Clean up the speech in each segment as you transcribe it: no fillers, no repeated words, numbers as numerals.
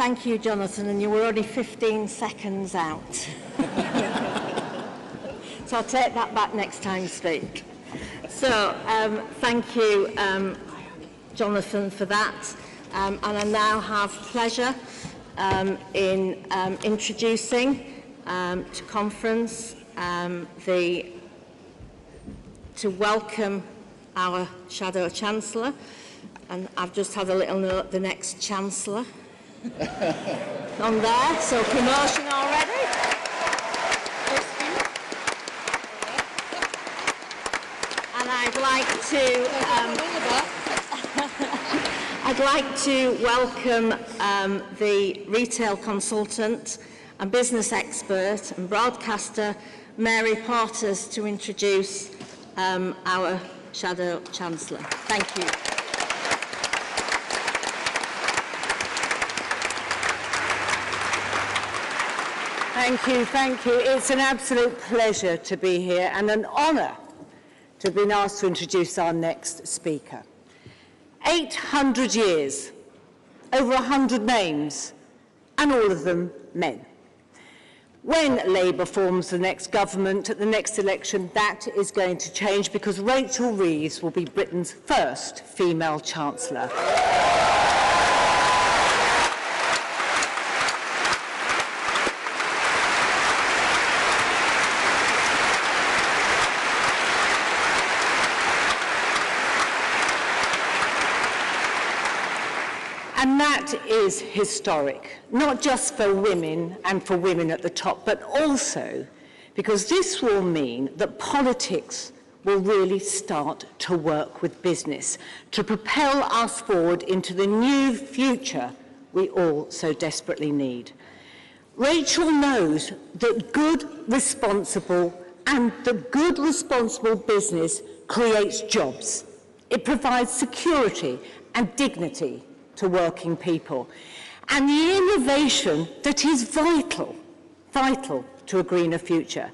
thank you, Jonathan, and you were already 15 seconds out. So I'll take that back next time you speak. So thank you, Jonathan, for that. And I now have pleasure in introducing to conference to welcome our Shadow Chancellor. And I've just had a little note, the next Chancellor on there, so promotion already. And I'd like to welcome the retail consultant and business expert and broadcaster Mary Porters to introduce our Shadow Chancellor. Thank you. Thank you. It's an absolute pleasure to be here and an honour to have been asked to introduce our next speaker. 800 years, over 100 names, and all of them men. When Labour forms the next government at the next election, that is going to change because Rachel Reeves will be Britain's first female Chancellor. And that is historic, not just for women and for women at the top, but also because this will mean that politics will really start to work with business to propel us forward into the new future we all so desperately need. Rachel knows that good, responsible business creates jobs. It provides security and dignity to working people, and the innovation that is vital to a greener future.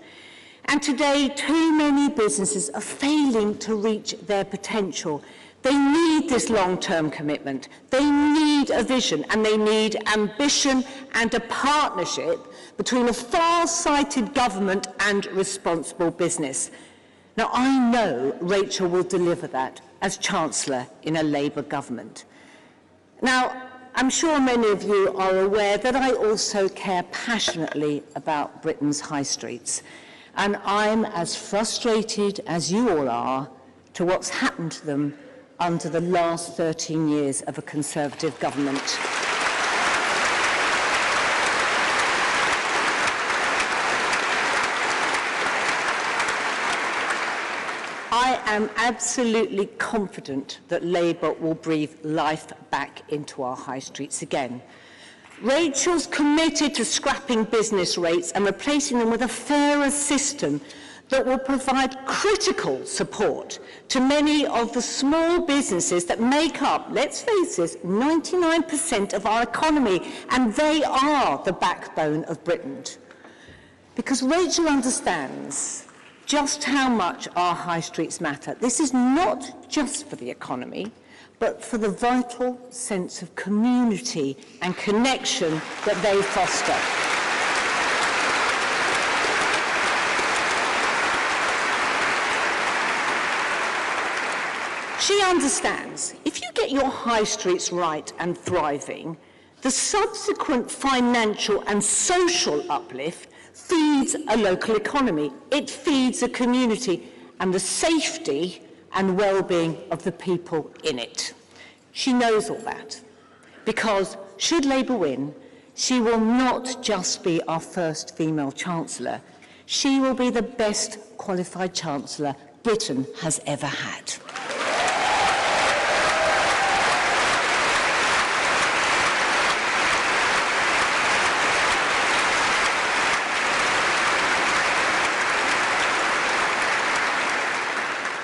And today, too many businesses are failing to reach their potential. They need this long-term commitment. They need a vision, and they need ambition and a partnership between a far-sighted government and responsible business. Now, I know Rachel will deliver that as Chancellor in a Labour government. Now, I'm sure many of you are aware that I also care passionately about Britain's high streets, and I'm as frustrated as you all are to what's happened to them under the last 13 years of a Conservative government. I am absolutely confident that Labour will breathe life back into our high streets again. Rachel's committed to scrapping business rates and replacing them with a fairer system that will provide critical support to many of the small businesses that make up, let's face this, 99% of our economy, and they are the backbone of Britain. Because Rachel understands just how much our high streets matter. This is not just for the economy, but for the vital sense of community and connection that they foster. She understands if you get your high streets right and thriving, the subsequent financial and social uplift feeds a local economy, it feeds a community, and the safety and well-being of the people in it. She knows all that, because should Labour win, she will not just be our first female Chancellor, she will be the best qualified Chancellor Britain has ever had.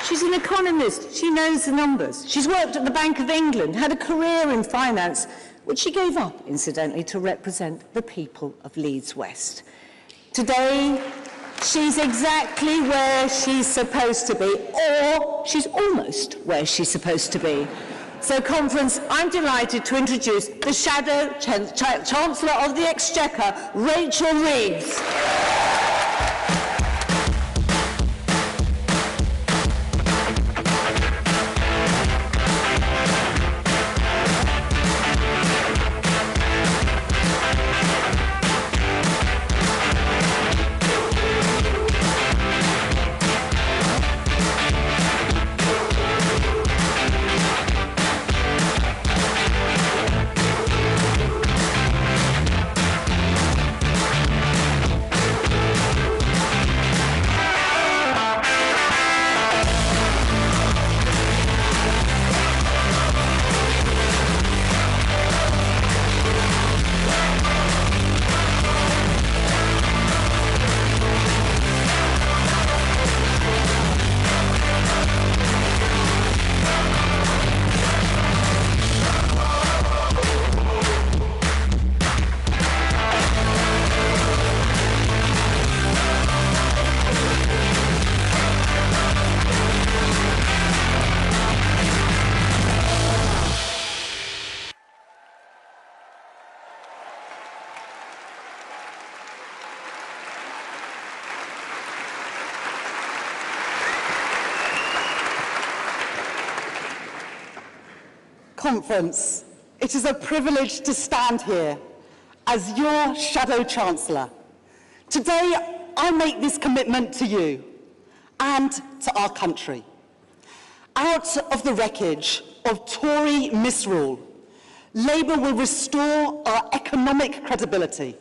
She's an economist. She knows the numbers. She's worked at the Bank of England, had a career in finance, which she gave up, incidentally, to represent the people of Leeds West. Today, she's exactly where she's supposed to be, or she's almost where she's supposed to be. So, Conference, I'm delighted to introduce the Shadow Chancellor of the Exchequer, Rachel Reeves. Conference, it is a privilege to stand here as your Shadow Chancellor. Today, I make this commitment to you and to our country. Out of the wreckage of Tory misrule, Labour will restore our economic credibility.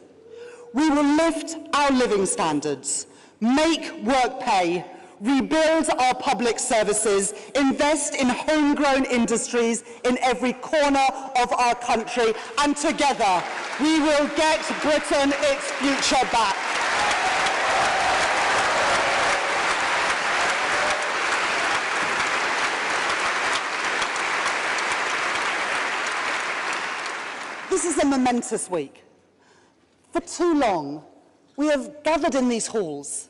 We will lift our living standards, make work pay, rebuild our public services, invest in homegrown industries in every corner of our country, and together we will get Britain its future back. This is a momentous week. For too long, we have gathered in these halls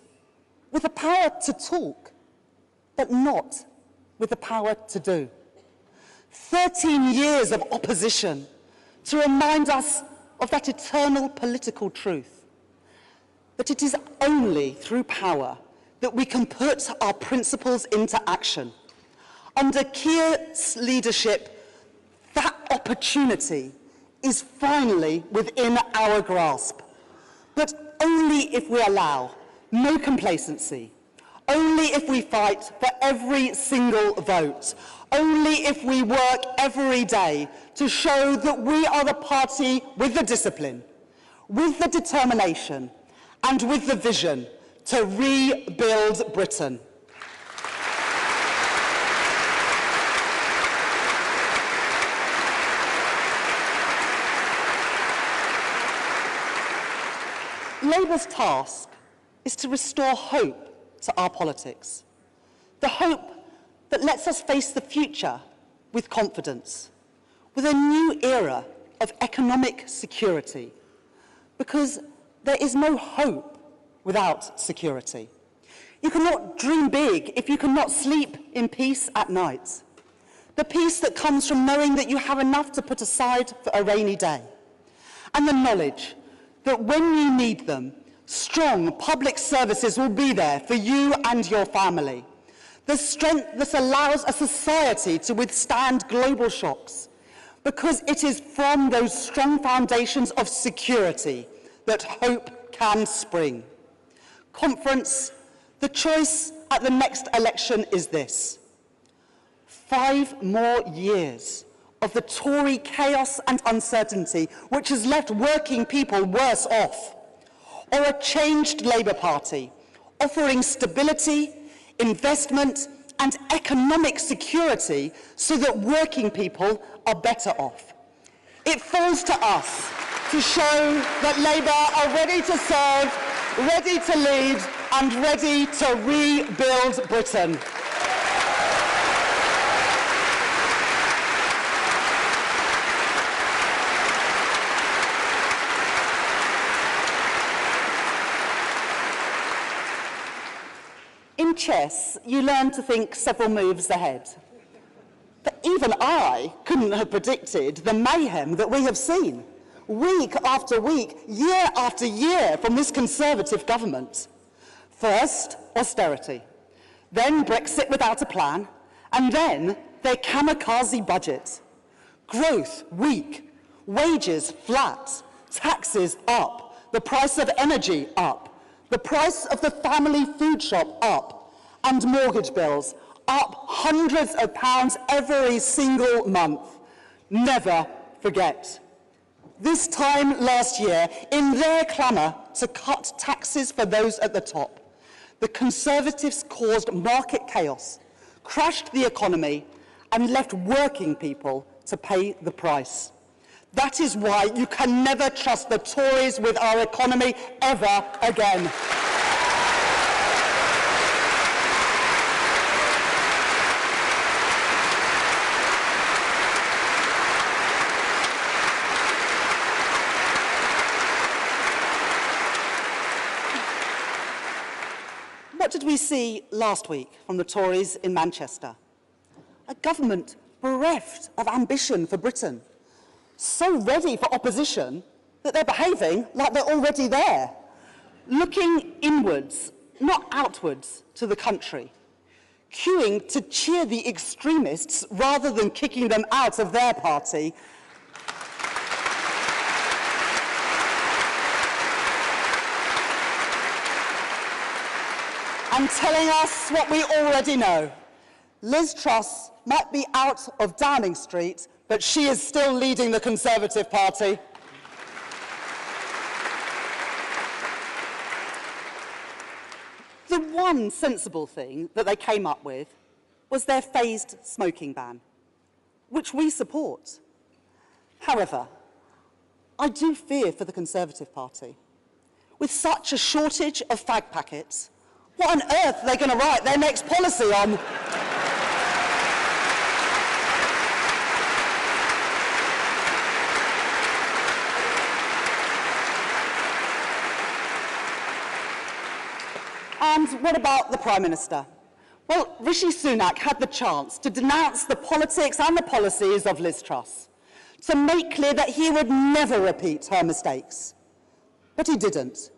with the power to talk, but not with the power to do. 13 years of opposition to remind us of that eternal political truth, that it is only through power that we can put our principles into action. Under Keir's leadership, that opportunity is finally within our grasp, but only if we allow no complacency, only if we fight for every single vote, only if we work every day to show that we are the party with the discipline, with the determination, and with the vision to rebuild Britain. Labour's task is to restore hope to our politics. The hope that lets us face the future with confidence, with a new era of economic security, because there is no hope without security. You cannot dream big if you cannot sleep in peace at night. The peace that comes from knowing that you have enough to put aside for a rainy day, and the knowledge that when you need them, strong public services will be there for you and your family. The strength that allows a society to withstand global shocks, because it is from those strong foundations of security that hope can spring. Conference, the choice at the next election is this: 5 more years of the Tory chaos and uncertainty which has left working people worse off, or a changed Labour Party offering stability, investment and economic security so that working people are better off. It falls to us to show that Labour are ready to serve, ready to lead and ready to rebuild Britain. In chess, you learn to think several moves ahead. But even I couldn't have predicted the mayhem that we have seen, week after week, year after year, from this Conservative government. First, austerity, then Brexit without a plan, and then their kamikaze budget. Growth weak, wages flat, taxes up, the price of energy up, the price of the family food shop up, and mortgage bills up hundreds of pounds every single month. Never forget. This time last year, in their clamour to cut taxes for those at the top, the Conservatives caused market chaos, crashed the economy, and left working people to pay the price. That is why you can never trust the Tories with our economy ever again. What did we see last week from the Tories in Manchester? A government bereft of ambition for Britain, so ready for opposition that they're behaving like they're already there, looking inwards, not outwards, to the country, queuing to cheer the extremists rather than kicking them out of their party, and telling us what we already know. Liz Truss might be out of Downing Street, but she is still leading the Conservative Party. The one sensible thing that they came up with was their phased smoking ban, which we support. However, I do fear for the Conservative Party. With such a shortage of fag packets, what on earth are they going to write their next policy on? And what about the Prime Minister? Well, Rishi Sunak had the chance to denounce the politics and the policies of Liz Truss, to make clear that he would never repeat her mistakes. But he didn't.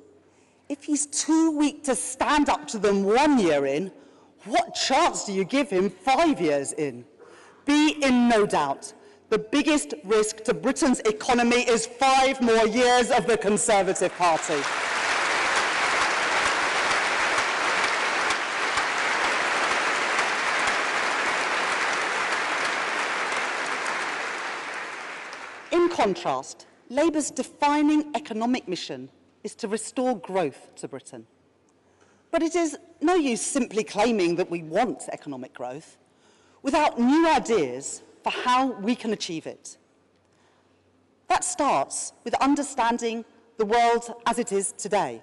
If he's too weak to stand up to them 1 year in, what chance do you give him 5 years in? Be in no doubt, the biggest risk to Britain's economy is 5 more years of the Conservative Party. In contrast, Labour's defining economic mission is to restore growth to Britain. But it is no use simply claiming that we want economic growth without new ideas for how we can achieve it. That starts with understanding the world as it is today,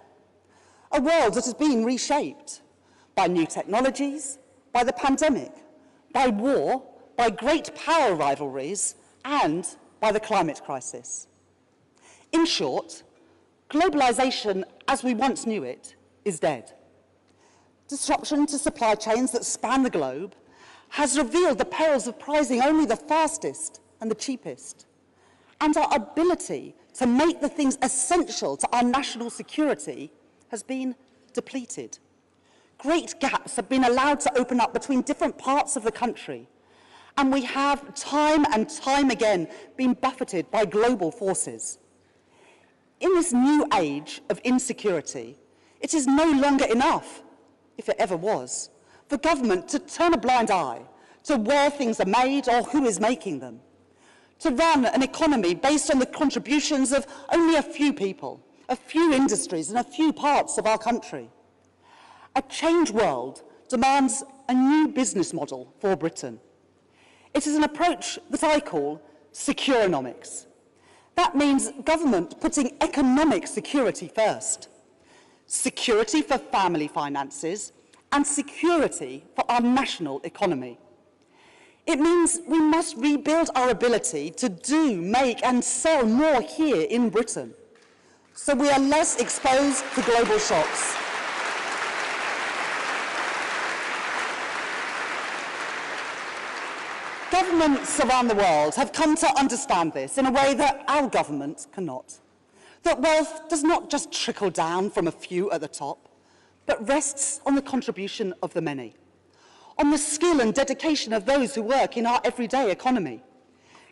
a world that has been reshaped by new technologies, by the pandemic, by war, by great power rivalries, and by the climate crisis. In short, globalisation, as we once knew it, is dead. Disruption to supply chains that span the globe has revealed the perils of prizing only the fastest and the cheapest, and our ability to make the things essential to our national security has been depleted. Great gaps have been allowed to open up between different parts of the country, and we have time and time again been buffeted by global forces. In this new age of insecurity, it is no longer enough, if it ever was, for government to turn a blind eye to where things are made or who is making them, to run an economy based on the contributions of only a few people, a few industries and a few parts of our country. A changed world demands a new business model for Britain. It is an approach that I call Securonomics. That means government putting economic security first, security for family finances, and security for our national economy. It means we must rebuild our ability to do, make, and sell more here in Britain, so we are less exposed to global shocks. Governments around the world have come to understand this in a way that our government cannot. That wealth does not just trickle down from a few at the top, but rests on the contribution of the many, on the skill and dedication of those who work in our everyday economy.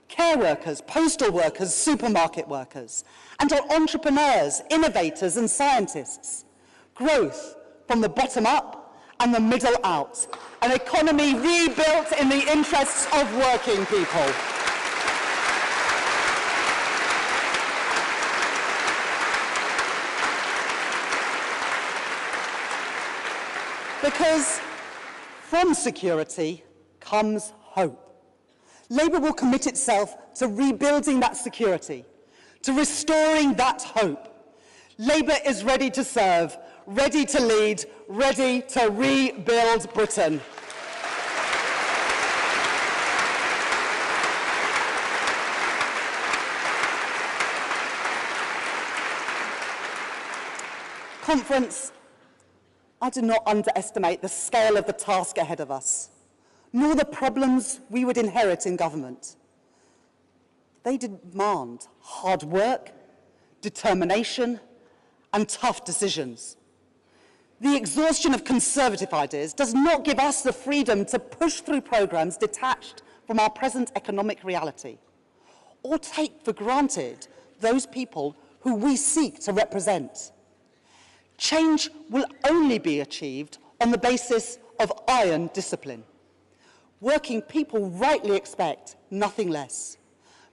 Care workers, postal workers, supermarket workers, and on entrepreneurs, innovators and scientists. Growth from the bottom up and the middle out. An economy rebuilt in the interests of working people. Because from security comes hope. Labour will commit itself to rebuilding that security, to restoring that hope. Labour is ready to serve, ready to lead, ready to rebuild Britain. Conference, I do not underestimate the scale of the task ahead of us, nor the problems we would inherit in government. They demand hard work, determination, and tough decisions. The exhaustion of conservative ideas does not give us the freedom to push through programmes detached from our present economic reality, or take for granted those people who we seek to represent. Change will only be achieved on the basis of iron discipline. Working people rightly expect nothing less,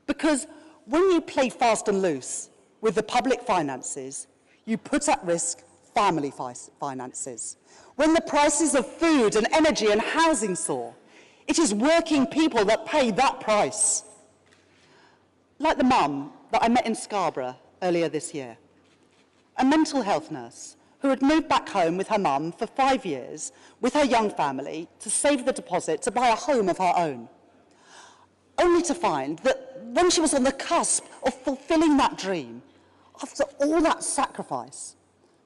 because when you play fast and loose with the public finances, you put at risk family finances. When the prices of food and energy and housing soar, it is working people that pay that price. Like the mum that I met in Scarborough earlier this year, a mental health nurse who had moved back home with her mum for 5 years with her young family to save the deposit to buy a home of her own, only to find that when she was on the cusp of fulfilling that dream, after all that sacrifice,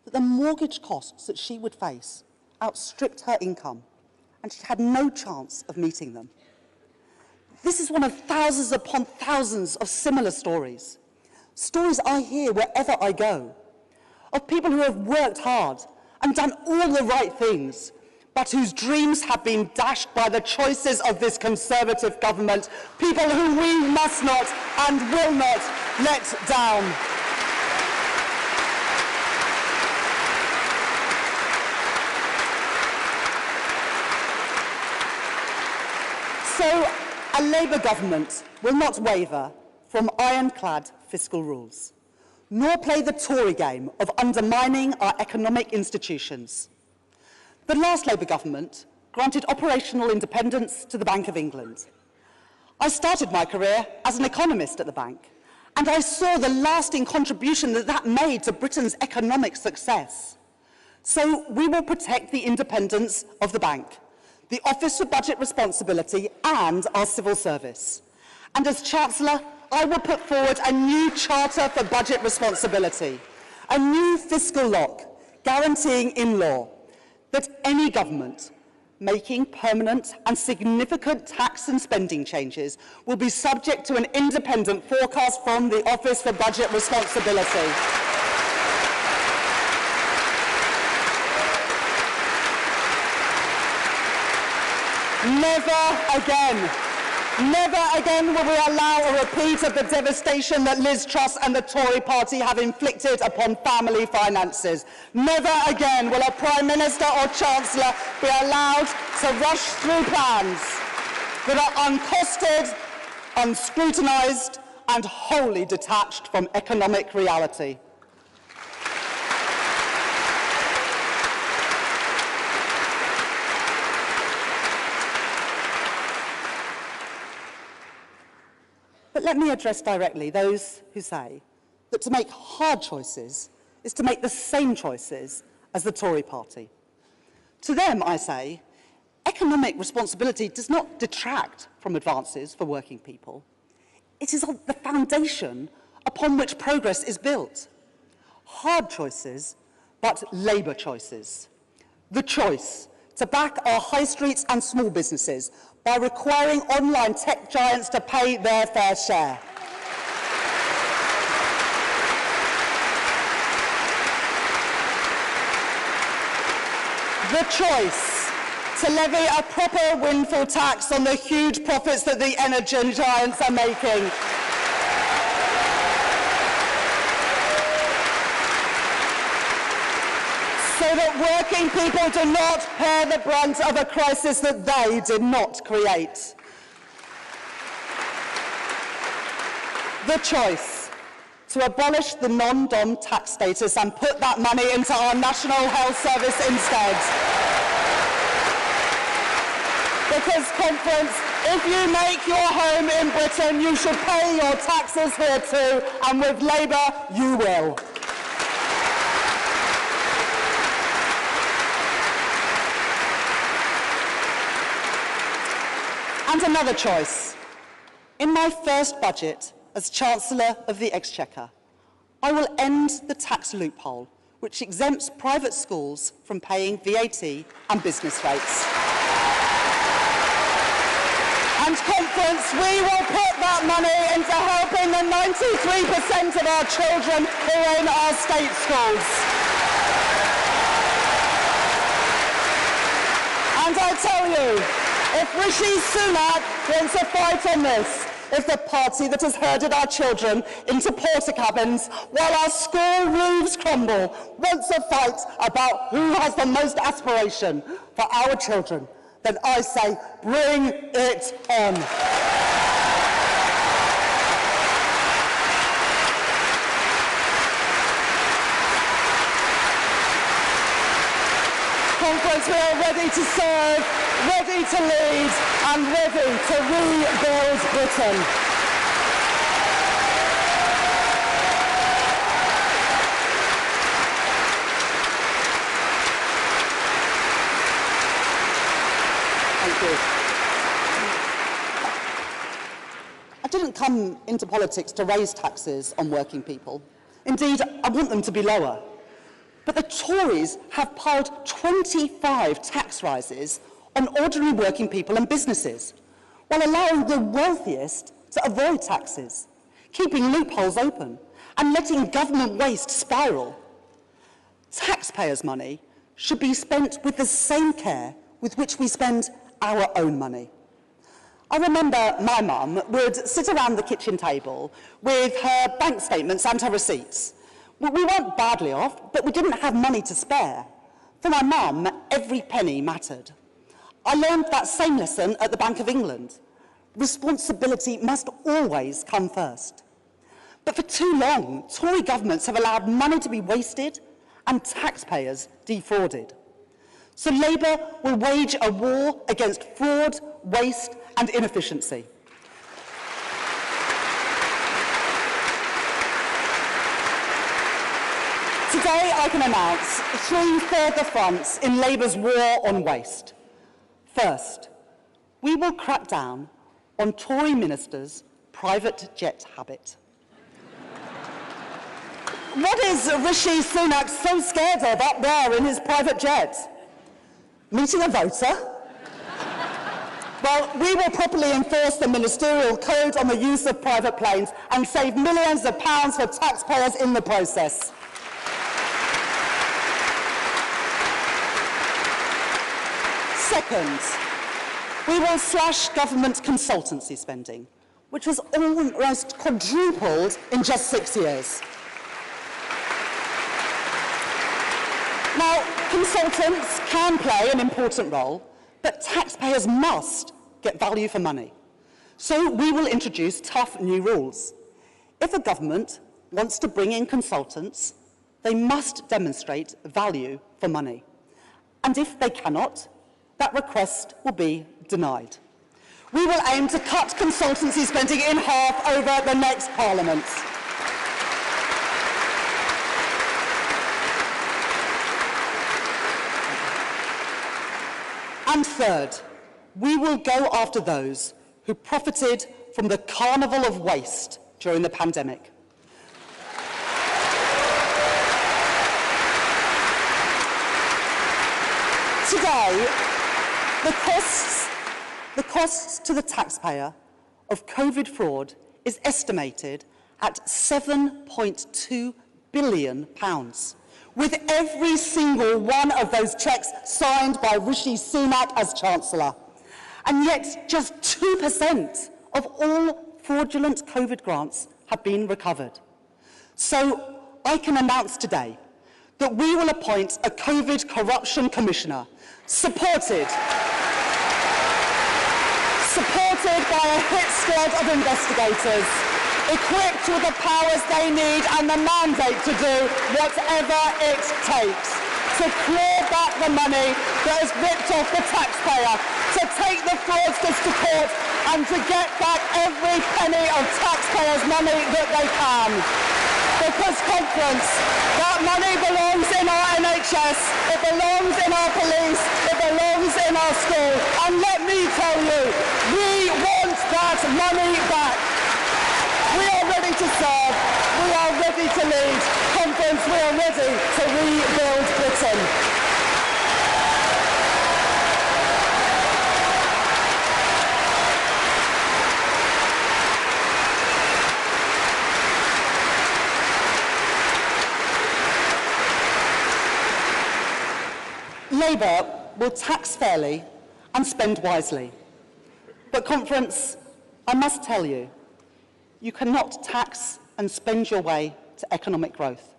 that the mortgage costs that she would face outstripped her income, and she had no chance of meeting them. This is one of thousands upon thousands of similar stories. Stories I hear wherever I go, of people who have worked hard and done all the right things, but whose dreams have been dashed by the choices of this Conservative government, people who we must not and will not let down. So, a Labour government will not waver from ironclad fiscal rules, nor play the Tory game of undermining our economic institutions. The last Labour government granted operational independence to the Bank of England. I started my career as an economist at the bank, and I saw the lasting contribution that that made to Britain's economic success. So we will protect the independence of the bank, the Office for Budget Responsibility and our civil service. And as Chancellor, I will put forward a new Charter for Budget Responsibility, a new fiscal lock guaranteeing in law that any government making permanent and significant tax and spending changes will be subject to an independent forecast from the Office for Budget Responsibility. Never again will we allow a repeat of the devastation that Liz Truss and the Tory party have inflicted upon family finances. Never again will a Prime Minister or Chancellor be allowed to rush through plans that are uncosted, unscrutinised and wholly detached from economic reality. But let me address directly those who say that to make hard choices is to make the same choices as the Tory party. To them, I say, economic responsibility does not detract from advances for working people. It is the foundation upon which progress is built. Hard choices, but Labour choices. The choice to back our high streets and small businesses by requiring online tech giants to pay their fair share. The choice to levy a proper windfall tax on the huge profits that the energy giants are making. So that working people do not bear the brunt of a crisis that they did not create. The choice to abolish the non-dom tax status and put that money into our National Health Service instead. Because, conference, if you make your home in Britain, you should pay your taxes here too, and with Labour, you will. And another choice. In my first budget as Chancellor of the Exchequer, I will end the tax loophole which exempts private schools from paying VAT and business rates. And conference, we will put that money into helping the 93% of our children who are in our state schools. And I tell you, if Rishi Sunak wants a fight on this, if the party that has herded our children into porta cabins while our school roofs crumble wants a fight about who has the most aspiration for our children, then I say, bring it on. Conference, we are ready to serve, ready to lead, and ready to rebuild Britain. Thank you. I didn't come into politics to raise taxes on working people. Indeed, I want them to be lower. But the Tories have piled 25 tax rises on ordinary working people and businesses, while allowing the wealthiest to avoid taxes, keeping loopholes open, and letting government waste spiral. Taxpayers' money should be spent with the same care with which we spend our own money. I remember my mum would sit around the kitchen table with her bank statements and her receipts. We weren't badly off, but we didn't have money to spare. For my mum, every penny mattered. I learned that same lesson at the Bank of England. Responsibility must always come first. But for too long, Tory governments have allowed money to be wasted and taxpayers defrauded. So Labour will wage a war against fraud, waste and inefficiency. Today, I can announce 3 further fronts in Labour's war on waste. First, we will crack down on Tory ministers' private jet habit. What is Rishi Sunak so scared of up there in his private jet? Meeting a voter? Well, we will properly enforce the ministerial code on the use of private planes and save millions of pounds for taxpayers in the process. Second, we will slash government consultancy spending, which was almost quadrupled in just 6 years. Now, consultants can play an important role, but taxpayers must get value for money. So we will introduce tough new rules. If a government wants to bring in consultants, they must demonstrate value for money. And if they cannot, that request will be denied. We will aim to cut consultancy spending in half over the next Parliament. And third, we will go after those who profited from the carnival of waste during the pandemic. Today, The costs to the taxpayer of COVID fraud is estimated at £7.2 billion, with every single one of those cheques signed by Rishi Sunak as Chancellor. And yet, just 2% of all fraudulent COVID grants have been recovered. So I can announce today that we will appoint a COVID corruption commissioner supported by a hit squad of investigators, equipped with the powers they need and the mandate to do whatever it takes to claw back the money that is ripped off the taxpayer, to take the fraudsters to court and to get back every penny of taxpayers' money that they can. Because, conference, that money belongs in our NHS, it belongs in our police, it belongs in our school. And let me tell you, we want that money back. We are ready to serve, we are ready to lead. Conference, we are ready to rebuild Britain. Labour will tax fairly and spend wisely. But, conference, I must tell you, you cannot tax and spend your way to economic growth.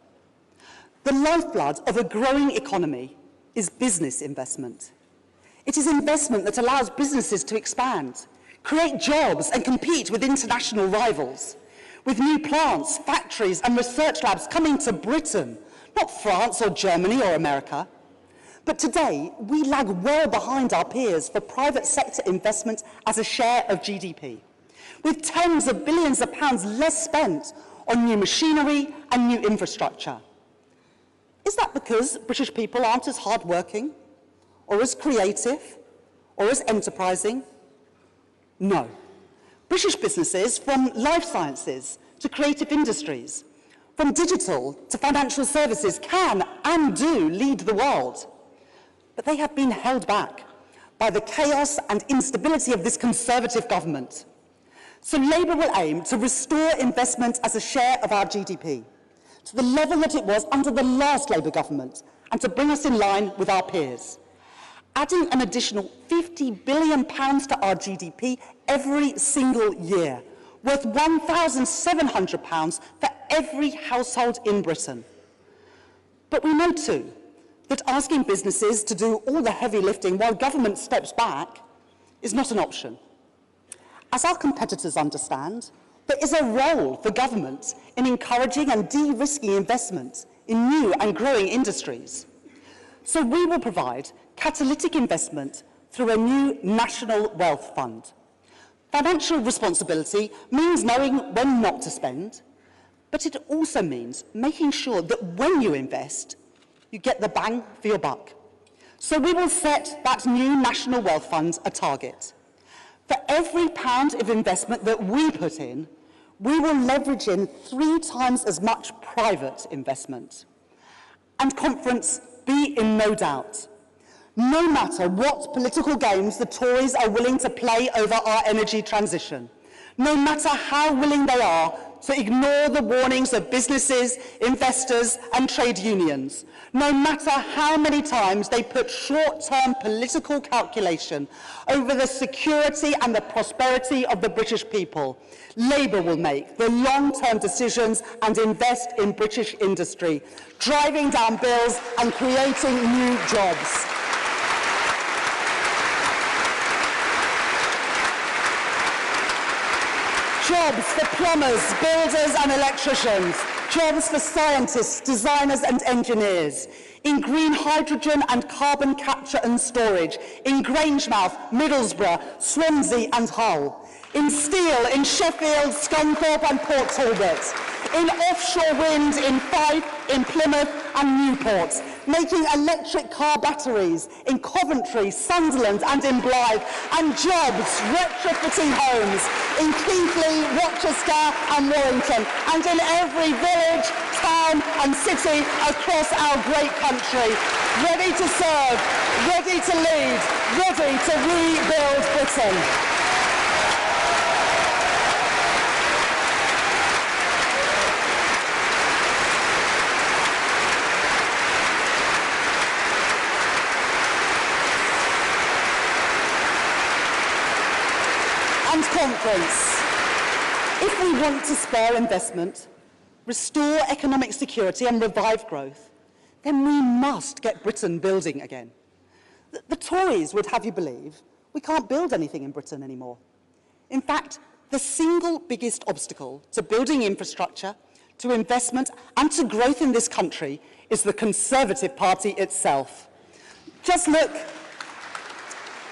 The lifeblood of a growing economy is business investment. It is investment that allows businesses to expand, create jobs and compete with international rivals, with new plants, factories and research labs coming to Britain, not France or Germany or America. But today, we lag well behind our peers for private sector investment as a share of GDP, with tens of billions of pounds less spent on new machinery and new infrastructure. Is that because British people aren't as hard-working, or as creative, or as enterprising? No. British businesses, from life sciences to creative industries, from digital to financial services, can and do lead the world. But they have been held back by the chaos and instability of this Conservative government. So Labour will aim to restore investment as a share of our GDP to the level that it was under the last Labour government, and to bring us in line with our peers, adding an additional £50 billion to our GDP every single year, worth £1,700 for every household in Britain. But we know too that asking businesses to do all the heavy lifting while government steps back is not an option. As our competitors understand, there is a role for government in encouraging and de-risking investment in new and growing industries. So we will provide catalytic investment through a new national wealth fund. Financial responsibility means knowing when not to spend, but it also means making sure that when you invest, you get the bang for your buck. So we will set that new National Wealth Fund a target. For every pound of investment that we put in, we will leverage in 3 times as much private investment. And conference, be in no doubt, no matter what political games the Tories are willing to play over our energy transition, no matter how willing they are to ignore the warnings of businesses, investors and trade unions, no matter how many times they put short-term political calculation over the security and the prosperity of the British people, Labour will make the long-term decisions and invest in British industry, driving down bills and creating new jobs. Jobs for plumbers, builders and electricians. Jobs for scientists, designers and engineers. In green hydrogen and carbon capture and storage. In Grangemouth, Middlesbrough, Swansea and Hull. In steel, in Sheffield, Scunthorpe and Port Talbot. In offshore wind, in Fife, in Plymouth and Newport. Making electric car batteries in Coventry, Sunderland and in Blyth, and jobs retrofitting homes in Keighley, Rochester and Warrington, and in every village, town and city across our great country. ready to serve, ready to lead, ready to rebuild Britain. And conference. If we want to spur investment, restore economic security and revive growth, then we must get Britain building again. The Tories would have you believe we can't build anything in Britain anymore. In fact, the single biggest obstacle to building infrastructure, to investment and to growth in this country is the Conservative Party itself. Just look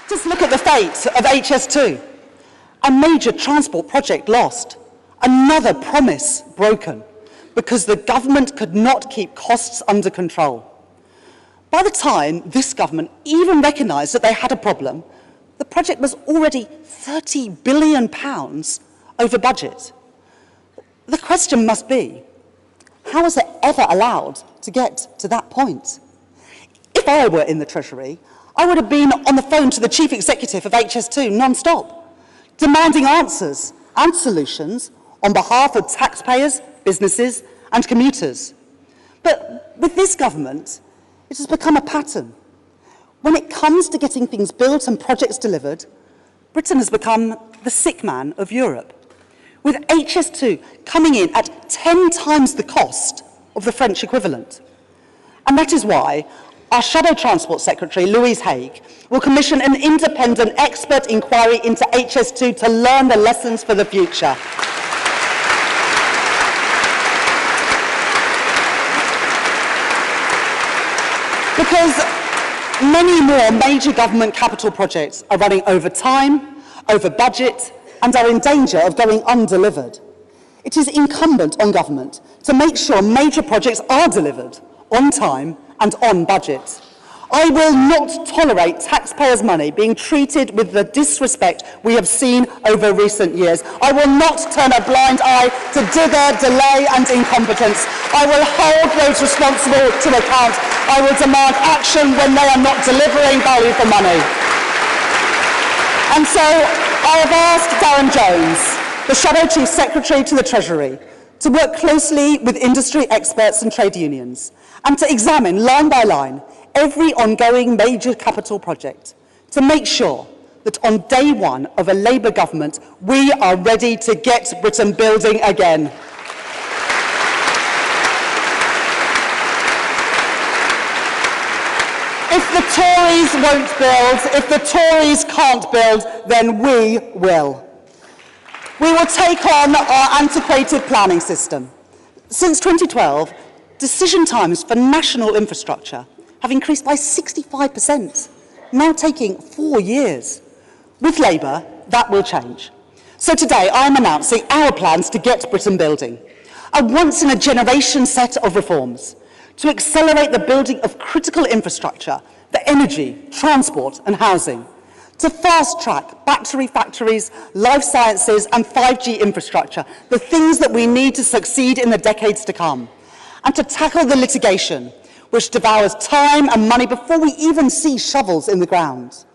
at the fate of HS2. A major transport project lost, another promise broken, because the government could not keep costs under control. By the time this government even recognised that they had a problem, the project was already £30 billion over budget. The question must be, how was it ever allowed to get to that point? If I were in the Treasury, I would have been on the phone to the Chief Executive of HS2 non-stop, demanding answers and solutions on behalf of taxpayers, businesses and commuters. But with this government, it has become a pattern. When it comes to getting things built and projects delivered, Britain has become the sick man of Europe, with HS2 coming in at 10 times the cost of the French equivalent. And that is why our Shadow Transport Secretary, Louise Haigh, will commission an independent expert inquiry into HS2 to learn the lessons for the future. Because many more major government capital projects are running over time, over budget, and are in danger of going undelivered. It is incumbent on government to make sure major projects are delivered on time and on budget. I will not tolerate taxpayers' money being treated with the disrespect we have seen over recent years. I will not turn a blind eye to dither, delay and incompetence. I will hold those responsible to account. I will demand action when they are not delivering value for money. And so I have asked Darren Jones, the Shadow Chief Secretary to the Treasury, to work closely with industry experts and trade unions and to examine line by line every ongoing major capital project to make sure that on day one of a Labour government we are ready to get Britain building again. If the Tories won't build, if the Tories can't build, then we will. We will take on our antiquated planning system. Since 2012, decision times for national infrastructure have increased by 65%, now taking 4 years. With Labour, that will change. So today, I am announcing our plans to get Britain building, a once-in-a-generation set of reforms to accelerate the building of critical infrastructure for energy, transport and housing, to fast-track battery factories, life sciences and 5G infrastructure, the things that we need to succeed in the decades to come, and to tackle the litigation which devours time and money before we even see shovels in the ground,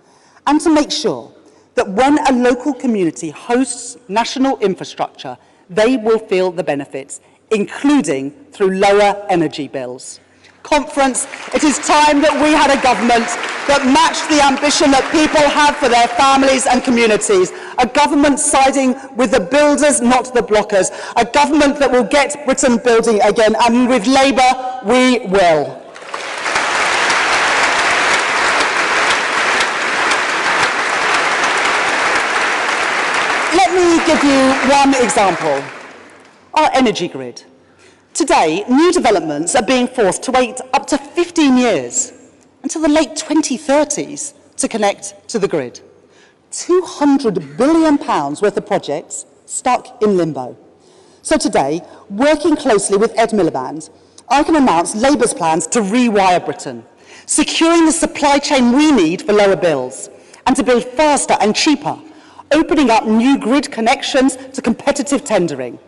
and to make sure that when a local community hosts national infrastructure, they will feel the benefits, including through lower energy bills. Conference, it is time that we had a government that matched the ambition that people have for their families and communities, a government siding with the builders, not the blockers, a government that will get Britain building again, and with Labour, we will. Let me give you one example, our energy grid. Today, new developments are being forced to wait up to 15 years until the late 2030s to connect to the grid. £200 billion worth of projects stuck in limbo. So today, working closely with Ed Miliband, I can announce Labour's plans to rewire Britain, securing the supply chain we need for lower bills, and to build faster and cheaper, opening up new grid connections to competitive tendering,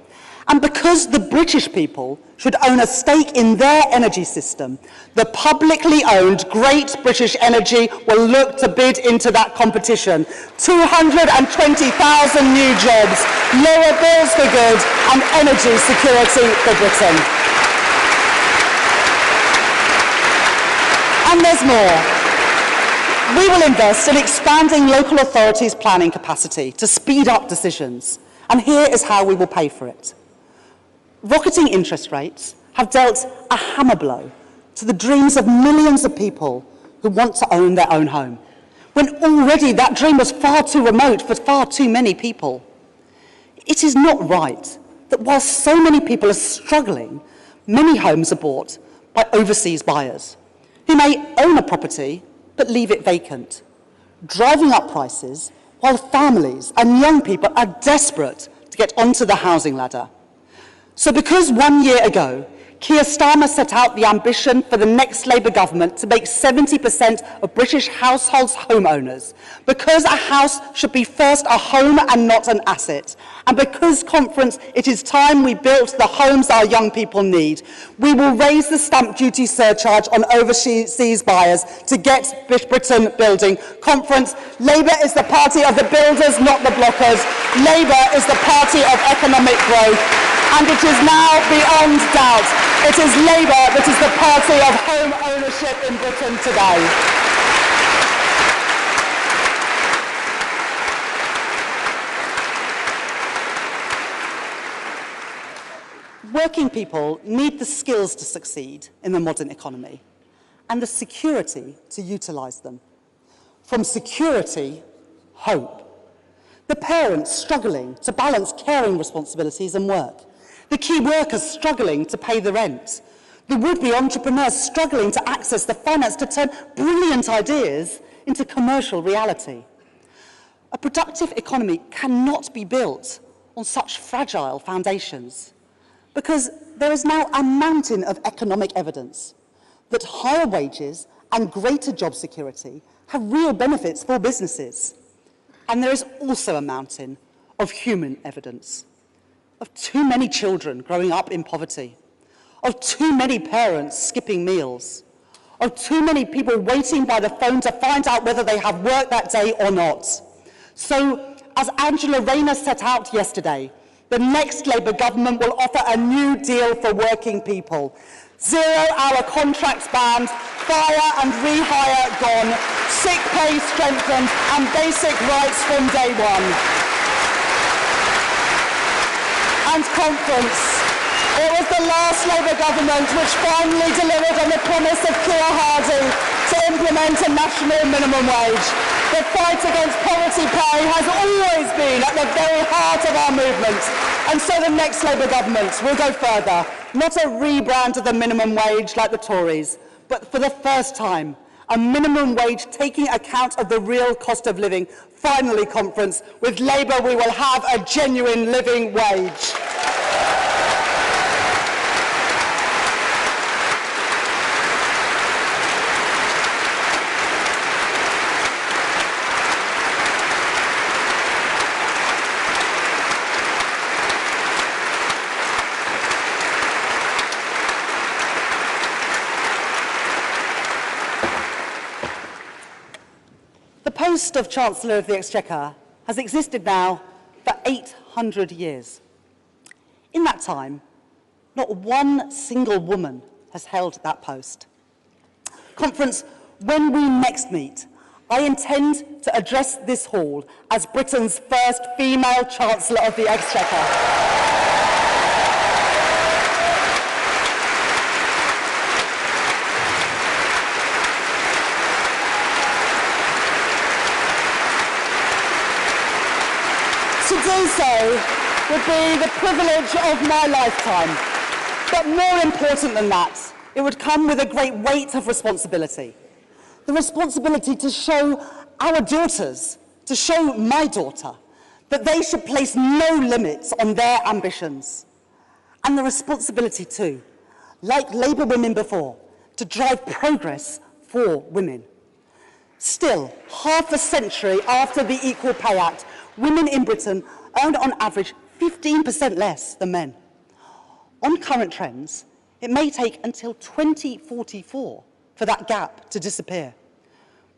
And because the British people should own a stake in their energy system, the publicly owned Great British Energy will look to bid into that competition. 220,000 new jobs, lower bills for good, and energy security for Britain. And there's more. We will invest in expanding local authorities' planning capacity to speed up decisions. And here is how we will pay for it. Rocketing interest rates have dealt a hammer blow to the dreams of millions of people who want to own their own home, when already that dream was far too remote for far too many people. It is not right that while so many people are struggling, many homes are bought by overseas buyers who may own a property but leave it vacant, driving up prices while families and young people are desperate to get onto the housing ladder. So because 1 year ago, Keir Starmer set out the ambition for the next Labour government to make 70% of British households homeowners, because a house should be first a home and not an asset, and because, Conference, it is time we built the homes our young people need, we will raise the stamp duty surcharge on overseas buyers to get Britain building. Conference, Labour is the party of the builders, not the blockers. Labour is the party of economic growth. And it is now beyond doubt, it is Labour that is the party of home ownership in Britain today. Working people need the skills to succeed in the modern economy and the security to utilise them. From security, hope. The parents struggling to balance caring responsibilities and work. The key workers struggling to pay the rent. The would-be entrepreneurs struggling to access the finance to turn brilliant ideas into commercial reality. A productive economy cannot be built on such fragile foundations, because there is now a mountain of economic evidence that higher wages and greater job security have real benefits for businesses. And there is also a mountain of human evidence of too many children growing up in poverty, of too many parents skipping meals, of too many people waiting by the phone to find out whether they have work that day or not. So, as Angela Rayner set out yesterday, the next Labour government will offer a new deal for working people. 0-hour contracts banned, fire and rehire gone, sick pay strengthened, and basic rights from day one. And Conference, it was the last Labour government which finally delivered on the promise of Keir Hardie to implement a national minimum wage. The fight against poverty pay has always been at the very heart of our movement. And so the next Labour government will go further, not a rebrand of the minimum wage like the Tories, but for the first time, a minimum wage taking account of the real cost of living. Finally, Conference, with Labour we will have a genuine living wage. The post of Chancellor of the Exchequer has existed now for 800 years. In that time, not one single woman has held that post. Conference, when we next meet, I intend to address this hall as Britain's first female Chancellor of the Exchequer. To do so would be the privilege of my lifetime. But more important than that, it would come with a great weight of responsibility. The responsibility to show our daughters, to show my daughter, that they should place no limits on their ambitions. And the responsibility too, like Labour women before, to drive progress for women. Still, half a century after the Equal Pay Act, women in Britain earn on average 15% less than men. On current trends, it may take until 2044 for that gap to disappear.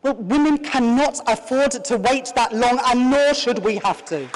Well, women cannot afford to wait that long, and nor should we have to.